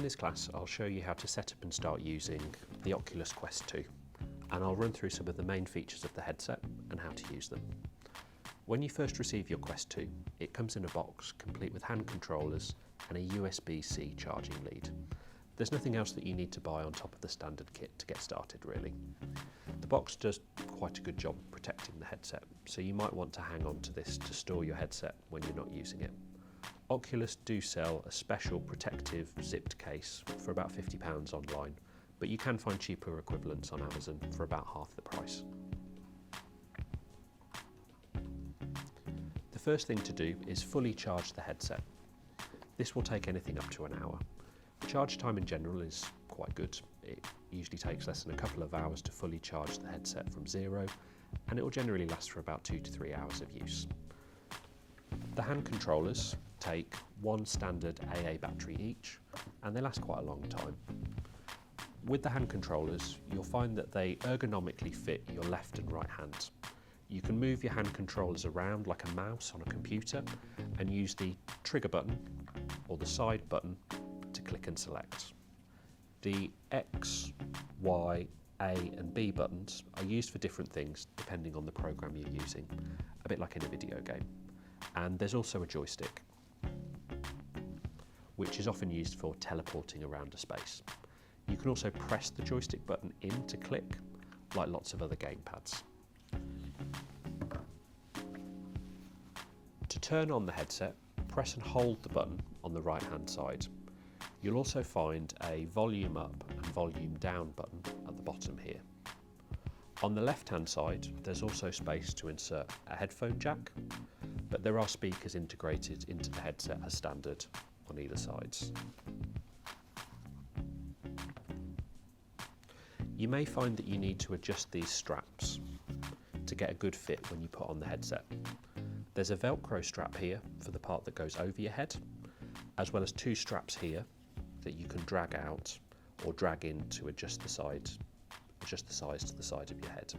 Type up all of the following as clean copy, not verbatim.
this class, I'll show you how to set up and start using the Oculus Quest 2, and I'll run through some of the main features of the headset and how to use them. When you first receive your Quest 2, it comes in a box complete with hand controllers and a USB-C charging lead. There's nothing else that you need to buy on top of the standard kit to get started really. The box does quite a good job protecting the headset, so you might want to hang on to this to store your headset when you're not using it. Oculus do sell a special protective zipped case for about £50 online, but you can find cheaper equivalents on Amazon for about half the price. The first thing to do is fully charge the headset. This will take anything up to an hour. Charge time in general is quite good. It usually takes less than a couple of hours to fully charge the headset from zero, and it will generally last for about 2 to 3 hours of use. The hand controllers take one standard AA battery each, and they last quite a long time. With the hand controllers, you'll find that they ergonomically fit your left and right hand. You can move your hand controllers around like a mouse on a computer and use the trigger button or the side button to click and select. The X, Y, A and B buttons are used for different things depending on the program you're using, a bit like in a video game. And there's also a joystick, which is often used for teleporting around a space. You can also press the joystick button in to click, like lots of other gamepads. To turn on the headset, press and hold the button on the right hand side. You'll also find a volume up and volume down button at the bottom here. On the left hand side, there's also space to insert a headphone jack, but there are speakers integrated into the headset as standard on either sides. You may find that you need to adjust these straps to get a good fit when you put on the headset. There's a Velcro strap here for the part that goes over your head, as well as 2 straps here that you can drag out or drag in to adjust the size to the side of your head.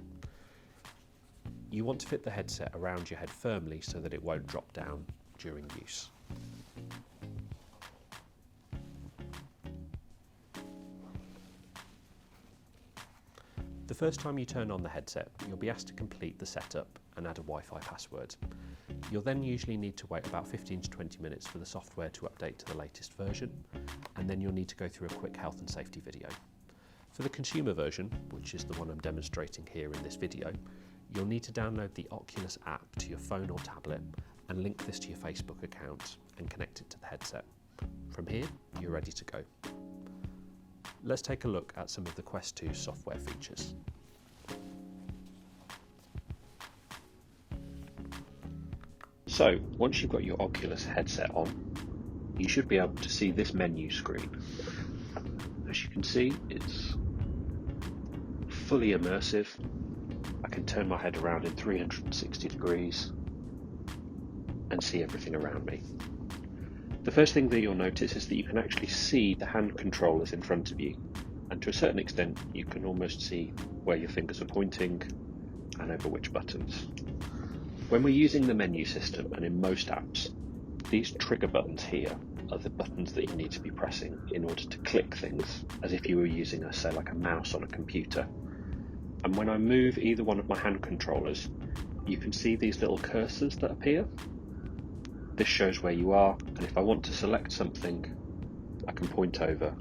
You want to fit the headset around your head firmly so that it won't drop down during use. The first time you turn on the headset, you'll be asked to complete the setup and add a Wi-Fi password. You'll then usually need to wait about 15 to 20 minutes for the software to update to the latest version, and then you'll need to go through a quick health and safety video. For the consumer version, which is the one I'm demonstrating here in this video, you'll need to download the Oculus app to your phone or tablet and link this to your Facebook account and connect it to the headset. From here, you're ready to go. Let's take a look at some of the Quest 2 software features. So, once you've got your Oculus headset on, you should be able to see this menu screen. As you can see, it's fully immersive. I can turn my head around in 360 degrees and see everything around me. The first thing that you'll notice is that you can actually see the hand controllers in front of you, and to a certain extent you can almost see where your fingers are pointing and over which buttons. When we're using the menu system, and in most apps, these trigger buttons here are the buttons that you need to be pressing in order to click things, as if you were using say like a mouse on a computer. And when I move either one of my hand controllers, you can see these little cursors that appear. This shows where you are, and if I want to select something, I can point over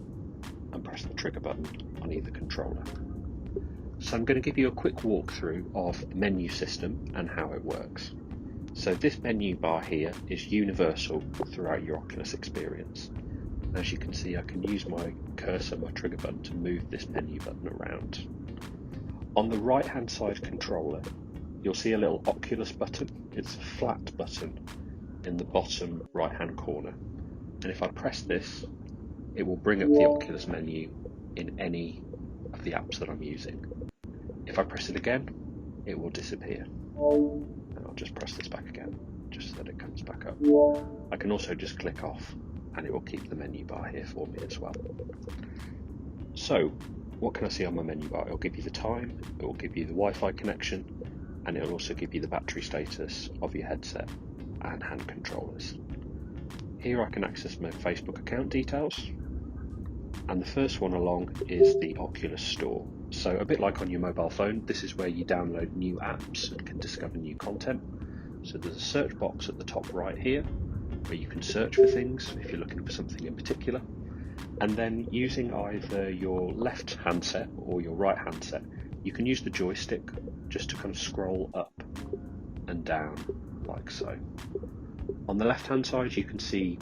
and press the trigger button on either controller. So I'm going to give you a quick walkthrough of the menu system and how it works. So this menu bar here is universal throughout your Oculus experience. As you can see, I can use my cursor, my trigger button, to move this menu button around. On the right hand side controller, you'll see a little Oculus button. It's a flat button in the bottom right hand corner, and if I press this, it will bring up the Oculus menu in any of the apps that I'm using. If I press it again, it will disappear, and I'll just press this back again just so that it comes back up. I can also just click off and it will keep the menu bar here for me as well. So what can I see on my menu bar? It will give you the time, it will give you the Wi-Fi connection, and it will also give you the battery status of your headset and hand controllers. Here I can access my Facebook account details, And the first one along is the Oculus Store. So a bit like on your mobile phone, this is where you download new apps and can discover new content. So there's a search box at the top right here where you can search for things if you're looking for something in particular. And then using either your left handset or your right handset, you can use the joystick just to kind of scroll up and down like so. On the left hand side you can see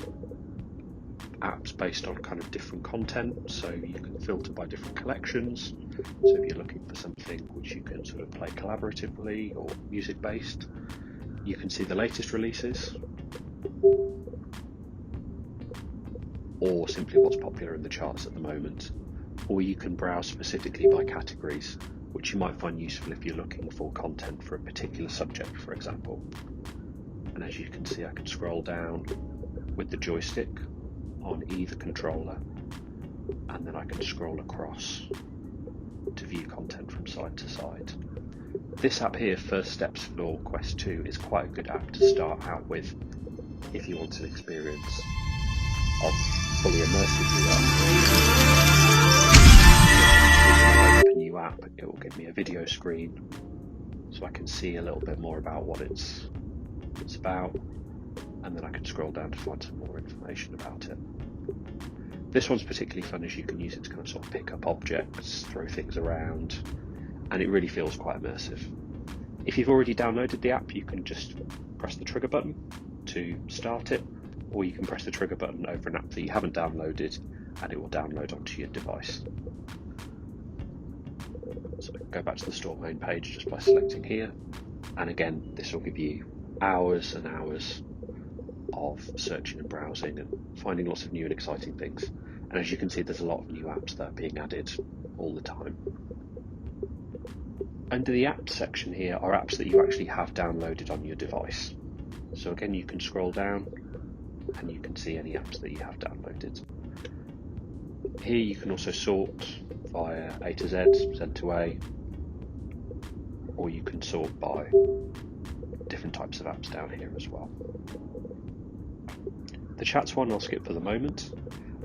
apps based on kind of different content, so you can filter by different collections. So if you're looking for something which you can sort of play collaboratively or music based, you can see the latest releases or simply what's popular in the charts at the moment. Or you can browse specifically by categories, which you might find useful if you're looking for content for a particular subject, for example. And as you can see, I can scroll down with the joystick on either controller, and then I can scroll across to view content from side to side. This app here, First Steps for Quest 2, is quite a good app to start out with if you want an experience of fully immersive VR. Open new app, it will give me a video screen so I can see a little bit more about what it's about, and then I can scroll down to find some more information about it. This one's particularly fun as you can use it to kind of sort of pick up objects, throw things around, and it really feels quite immersive. If you've already downloaded the app, you can just press the trigger button to start it, or you can press the trigger button over an app that you haven't downloaded and it will download onto your device. So I can go back to the store main page just by selecting here, and again this will give you hours and hours of searching and browsing and finding lots of new and exciting things. And as you can see, there's a lot of new apps that are being added all the time. Under the apps section here are apps that you actually have downloaded on your device. So again, you can scroll down and you can see any apps that you have downloaded. Here you can also sort via A to Z, Z to A, or you can sort by different types of apps down here as well. The chats one I'll skip for the moment.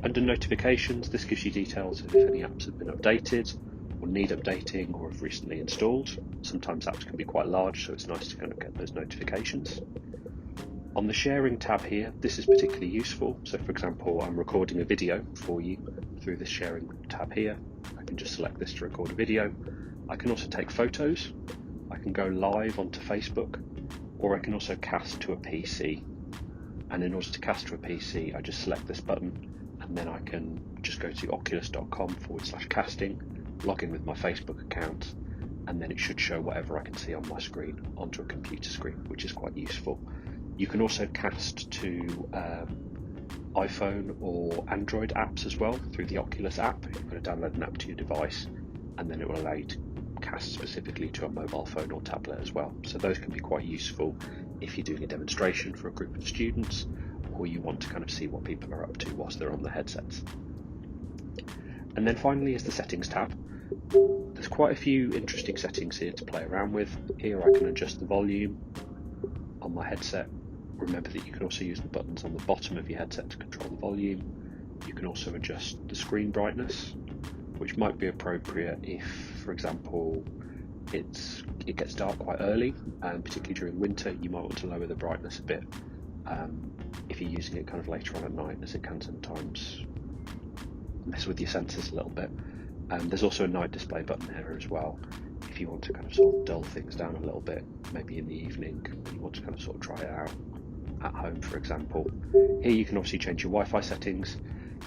Under notifications, this gives you details of if any apps have been updated or need updating or have recently installed. Sometimes apps can be quite large, so it's nice to kind of get those notifications. On the sharing tab here, this is particularly useful. So for example, I'm recording a video for you through this sharing tab here. I can just select this to record a video. I can also take photos. I can go live onto Facebook, or I can also cast to a PC. And in order to cast to a PC, I just select this button, and then I can just go to oculus.com/casting, log in with my Facebook account, and then it should show whatever I can see on my screen onto a computer screen, which is quite useful. You can also cast to iPhone or Android apps as well through the Oculus app. You're going to download an app to your device, and then it will allow you to cast specifically to a mobile phone or tablet as well. So those can be quite useful if you're doing a demonstration for a group of students, or you want to kind of see what people are up to whilst they're on the headsets. And then finally is the settings tab. There's quite a few interesting settings here to play around with. Here I can adjust the volume on my headset. Remember that you can also use the buttons on the bottom of your headset to control the volume. You can also adjust the screen brightness, which might be appropriate if, for example, it gets dark quite early, and particularly during winter you might want to lower the brightness a bit if you're using it kind of later on at night, as it can sometimes mess with your senses a little bit. There's also a night display button here as well, if you want to kind of sort of dull things down a little bit, maybe in the evening when you want to kind of sort of try it out at home, for example. Here you can obviously change your Wi-Fi settings.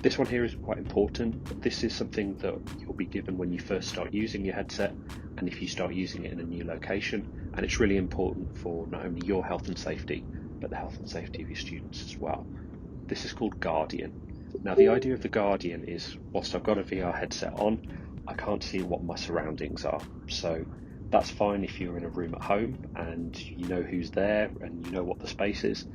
This one here is quite important. This is something that you'll be given when you first start using your headset, and if you start using it in a new location, and it's really important for not only your health and safety, but the health and safety of your students as well. This is called Guardian. Now the idea of the Guardian is, whilst I've got a VR headset on, I can't see what my surroundings are. So that's fine if you're in a room at home and you know who's there and you know what the space is,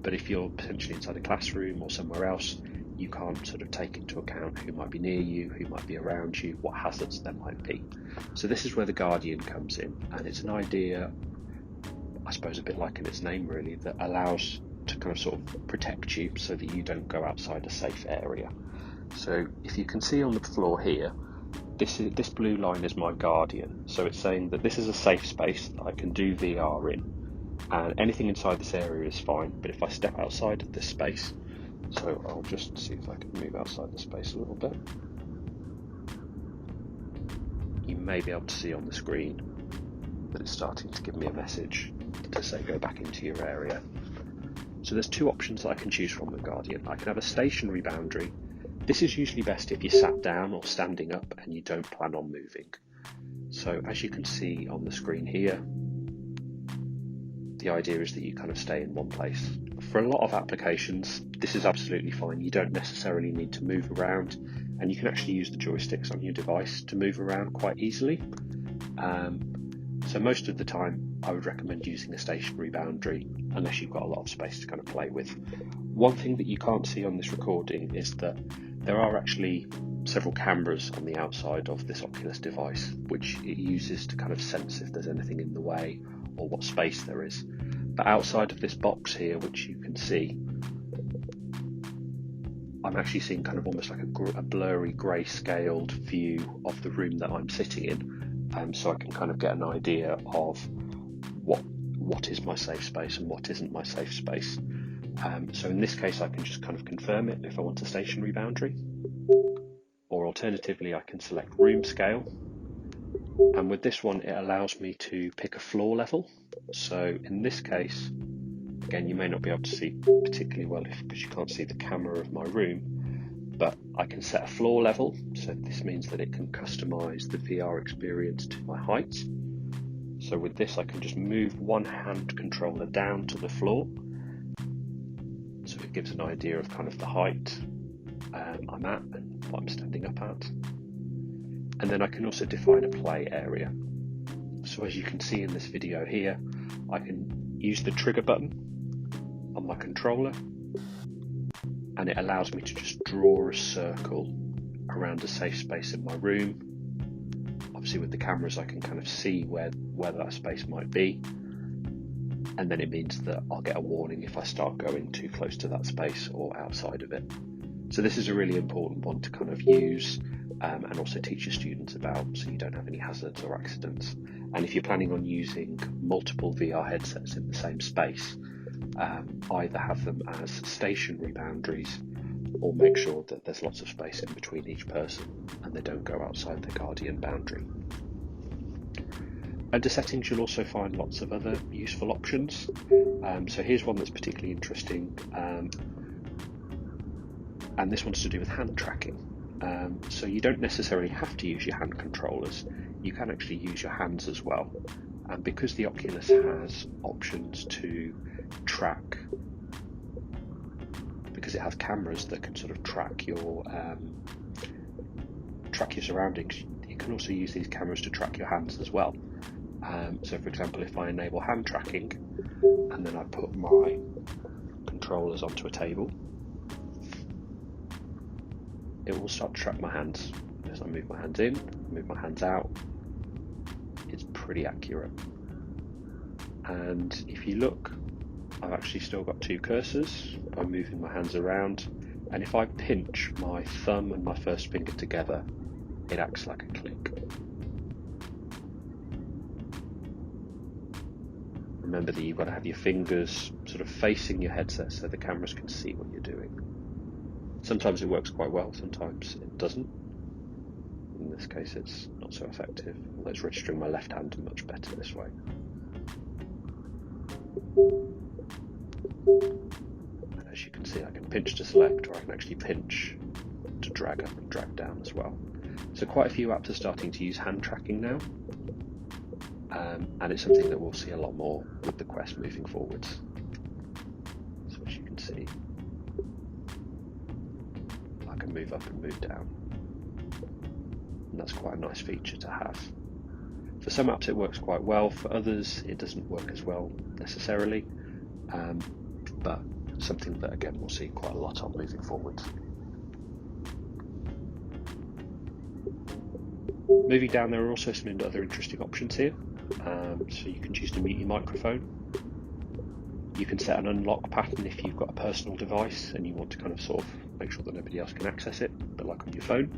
but if you're potentially inside a classroom or somewhere else, you can't sort of take into account who might be near you, who might be around you, what hazards there might be. So this is where the Guardian comes in, and it's an idea, I suppose a bit like in its name really, that allows to kind of sort of protect you so that you don't go outside a safe area. So if you can see on the floor here, this blue line is my guardian. So it's saying that this is a safe space that I can do VR in, and anything inside this area is fine. But if I step outside of this space, so I'll just see if I can move outside the space a little bit. You may be able to see on the screen that it's starting to give me a message to say go back into your area. So there's two options that I can choose from the Guardian. I can have a stationary boundary. This is usually best if you're sat down or standing up and you don't plan on moving. So as you can see on the screen here, the idea is that you kind of stay in one place. For a lot of applications, this is absolutely fine. You don't necessarily need to move around, and you can actually use the joysticks on your device to move around quite easily. So most of the time, I would recommend using a stationary boundary unless you've got a lot of space to kind of play with. One thing that you can't see on this recording is that there are actually several cameras on the outside of this Oculus device, which it uses to kind of sense if there's anything in the way or what space there is. But outside of this box here, which you can see, I'm actually seeing kind of almost like a blurry grey-scaled view of the room that I'm sitting in, so I can kind of get an idea of what is my safe space and what isn't my safe space. So in this case, I can just kind of confirm it if I want a stationary boundary, or alternatively, I can select room scale. And with this one, it allows me to pick a floor level. So in this case, again, you may not be able to see particularly well because you can't see the camera of my room, but I can set a floor level. So this means that it can customize the VR experience to my height. So with this, I can just move one hand controller down to the floor. So it gives an idea of kind of the height I'm at and what I'm standing up at. And then I can also define a play area. So as you can see in this video here, I can use the trigger button on my controller, and it allows me to just draw a circle around a safe space in my room. Obviously with the cameras I can kind of see where that space might be, and then it means that I'll get a warning if I start going too close to that space or outside of it. So this is a really important one to kind of use and also teach your students about, so you don't have any hazards or accidents. And if you're planning on using multiple VR headsets in the same space, either have them as stationary boundaries or make sure that there's lots of space in between each person and they don't go outside the Guardian boundary. Under settings, you'll also find lots of other useful options. So here's one that's particularly interesting, and this one's to do with hand tracking. So you don't necessarily have to use your hand controllers, you can actually use your hands as well. And because the Oculus has options to track, because it has cameras that can sort of track your surroundings, you can also use these cameras to track your hands as well. So for example, if I enable hand tracking and then I put my controllers onto a table, it will start to track my hands. As I move my hands in, move my hands out, it's pretty accurate. And if you look, I've actually still got two cursors by moving my hands around, and if I pinch my thumb and my first finger together, it acts like a click. Remember that you've got to have your fingers sort of facing your headset so the cameras can see what you're doing. Sometimes it works quite well, sometimes it doesn't. In this case it's not so effective, although it's registering my left hand much better this way. And as you can see, I can pinch to select, or I can actually pinch to drag up and drag down as well. So quite a few apps are starting to use hand tracking now, and it's something that we'll see a lot more with the Quest moving forwards. So as you can see, I can move up and move down, and that's quite a nice feature to have. For some apps it works quite well, for others it doesn't work as well necessarily, but something that again we'll see quite a lot of moving forwards. Moving down, there are also some other interesting options here. So you can choose to mute your microphone. You can set an unlock pattern if you've got a personal device and you want to kind of sort of make sure that nobody else can access it, but like on your phone.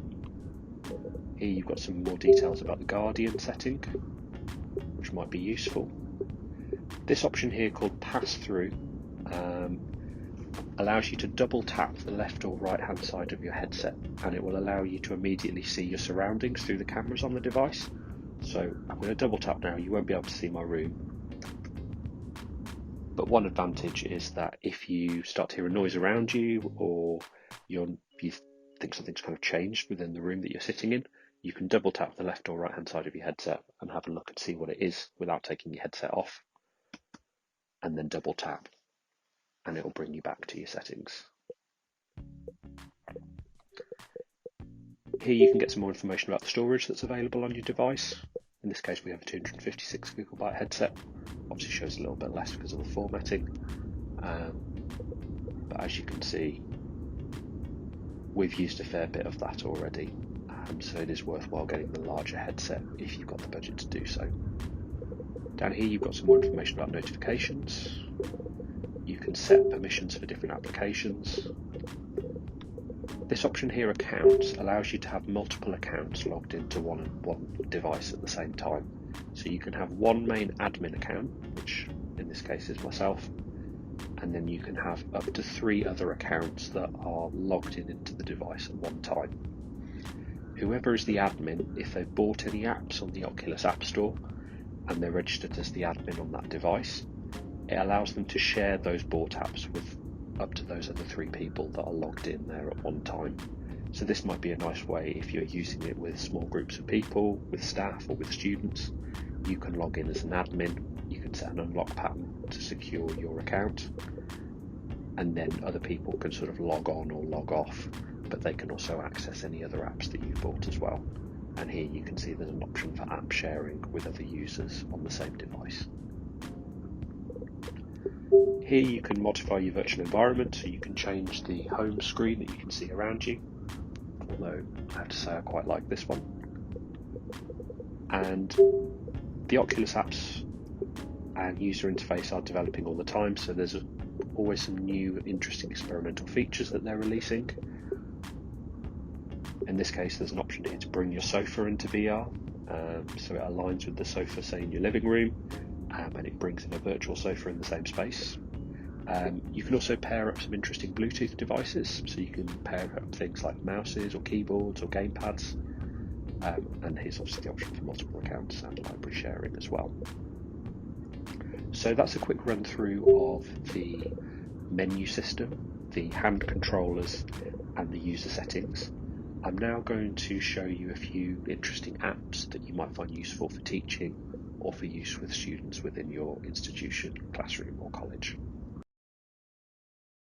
Here you've got some more details about the Guardian setting, which might be useful. This option here called Pass Through allows you to double tap the left or right hand side of your headset, and it will allow you to immediately see your surroundings through the cameras on the device. So I'm going to double tap now. You won't be able to see my room, but one advantage is that if you start to hear a noise around you, or you think something's kind of changed within the room that you're sitting in, you can double tap the left or right hand side of your headset and have a look and see what it is without taking your headset off, and then double tap and it will bring you back to your settings. Here you can get some more information about the storage that's available on your device. In this case we have a 256 gigabyte headset. Obviously shows a little bit less because of the formatting, but as you can see we've used a fair bit of that already, so it is worthwhile getting the larger headset if you've got the budget to do so. Down here you've got some more information about notifications. You can set permissions for different applications. This option here, Accounts, allows you to have multiple accounts logged into one device at the same time. So you can have one main admin account, which in this case is myself, and then you can have up to 3 other accounts that are logged into the device at one time. Whoever is the admin, if they've bought any apps on the Oculus App Store and they're registered as the admin on that device, it allows them to share those bought apps with up to those other 3 people that are logged in there at one time. So this might be a nice way if you're using it with small groups of people, with staff or with students. You can log in as an admin, you can set an unlock pattern to secure your account, and then other people can sort of log on or log off, but they can also access any other apps that you've bought as well. And here you can see there's an option for app sharing with other users on the same device. Here you can modify your virtual environment, so you can change the home screen that you can see around you, although I have to say I quite like this one. And the Oculus apps and user interface are developing all the time, so there's always some new interesting experimental features that they're releasing. In this case there's an option here to bring your sofa into VR, so it aligns with the sofa, say in your living room, and it brings in a virtual sofa in the same space. You can also pair up some interesting Bluetooth devices, so you can pair up things like mouses or keyboards or gamepads, and here's obviously the option for multiple accounts and library sharing as well. So that's a quick run through of the menu system, the hand controllers and the user settings. I'm now going to show you a few interesting apps that you might find useful for teaching or for use with students within your institution, classroom or college.